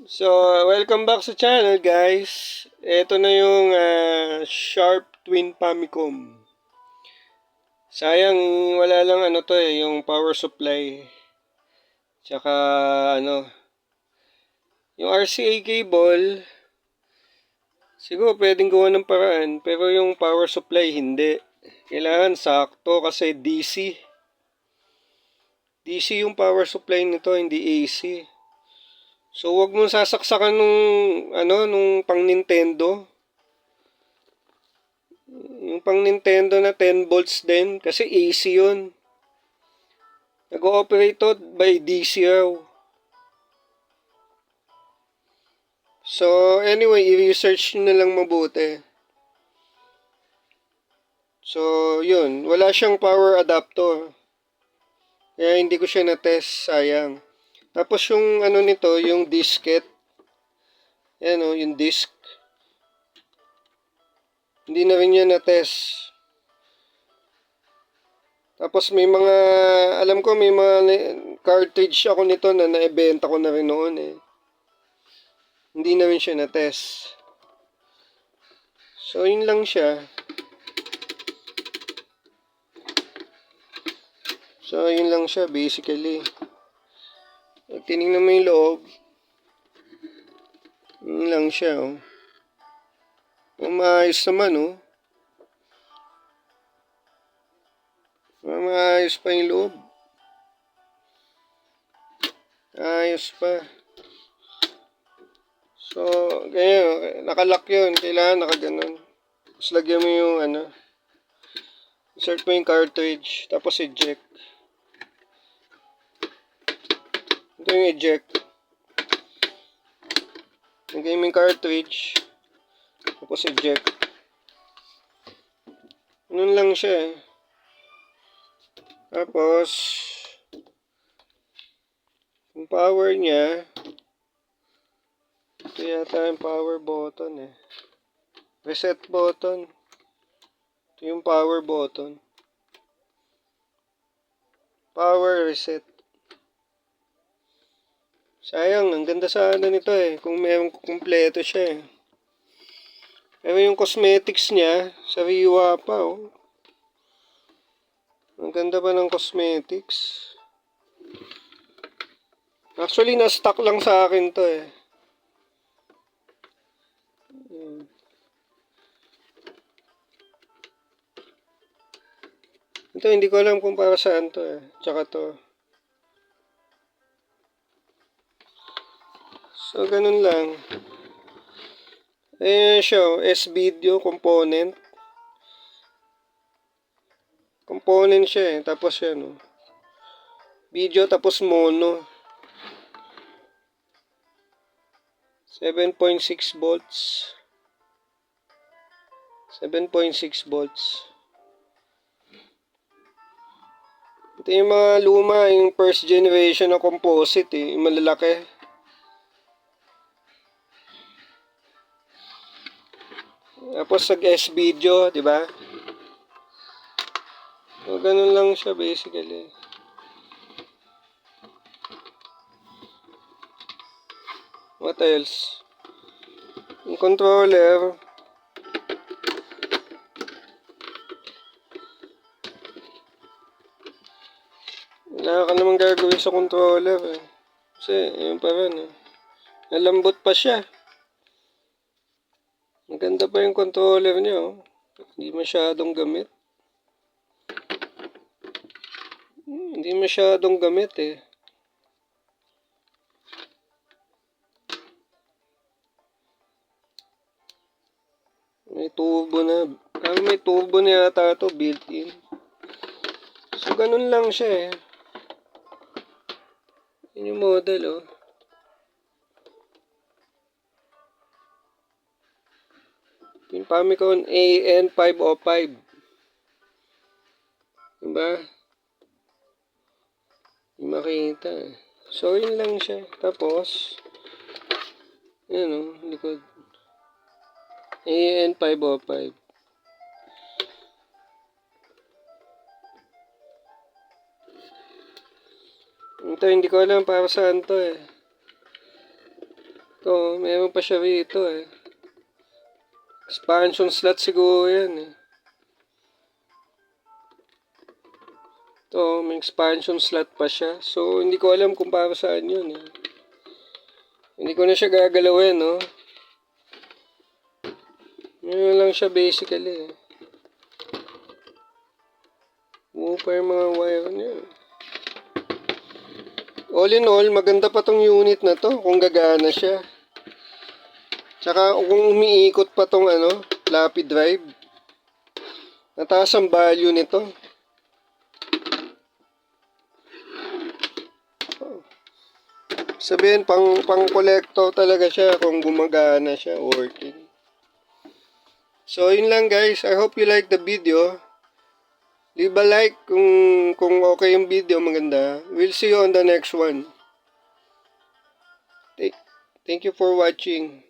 So, welcome back sa channel guys. Ito na yung Sharp Twin Famicom. Sayang wala lang yung power supply. Tsaka yung RCA cable, siguro pwedeng gawa ng paraan, pero yung power supply hindi. Kailangan sakto kasi DC. DC yung power supply nito, hindi AC. So, wag mong sasaksakan nung pang Nintendo. Yung pang Nintendo na 10 volts din, kasi AC yun. Nag-ooperate by DC raw. So, anyway, i-research nyo na lang mabuti. So, yun. Wala siyang power adapter. Kaya hindi ko siya na-test, sayang. Tapos yung nito, yung disket. Yan o, yung disk. Hindi na rin yan na-test. Tapos alam ko may mga cartridge ako nito na naibenta ko na rin noon eh. Hindi na rin siya na-test. So, yun lang siya. So, yun lang siya basically. Pag tinignan mo yung loob, yun lang siya oh. Maayos naman oh. Maayos pa yung loob. Ayos pa. So, ganyan, nakalock yun. Kailangan nakaganon. Tapos lagyan mo yung insert mo yung cartridge. Tapos eject. Ito yung eject. Lagyan mo yung cartridge. Tapos eject. Ganun lang siya eh. Tapos, yung power niya, ito yata yung power button eh. Reset button. Ito yung power button. Power reset. Sayang, ang ganda sana nito eh. Kung mayroong kumpleto siya eh. Pero yung cosmetics niya, sariwa pa oh. Ang ganda pa ng cosmetics. Actually, na-stock lang sa akin to eh. Ito, hindi ko alam kung para saan to eh. Tsaka to. So, ganun lang. Ayan siya, S-Video component. Component siya eh. Tapos yan oh. Video tapos mono. 7.6 volts. 7.6 volts. Ito yung mga luma, yung first generation na composite eh. Yung malalaki. Tapos nag-S-Video, di ba? So, ganun lang siya basically. What else? Yung controller. Wala ka namang gagawin sa controller eh. Kasi, yun pa rin eh. Nalambot pa siya. Maganda pa yung controller niya oh. Hindi masyadong gamit. Hindi masyadong gamit eh. May turbo na. May turbo na yata ito built-in. So, ganun lang siya eh. Yun yung model oh. Yung Famicom AN505. Diba? Hindi makita eh. So, yun lang siya. Tapos, yun oh, likod. AN505. Ito, hindi ko alam para saan to eh. Ito, meron pa siya rito eh. Expansion slot siguro yan eh. Ito, may expansion slot pa siya. So, hindi ko alam kung para saan yun eh. Hindi ko na siya gagalawin, no? Yun lang siya basically eh. Move pa yung mga wire niya. All in all, maganda pa tong unit na to kung gagana siya. Tsaka kung umiikot pa tong floppy drive. Nataas ang value nito. Sabihin, pang collector talaga siya kung gumagana siya, working. So, yun lang guys. I hope you like the video. Leave a like kung okay yung video, maganda. We'll see you on the next one. Thank you for watching.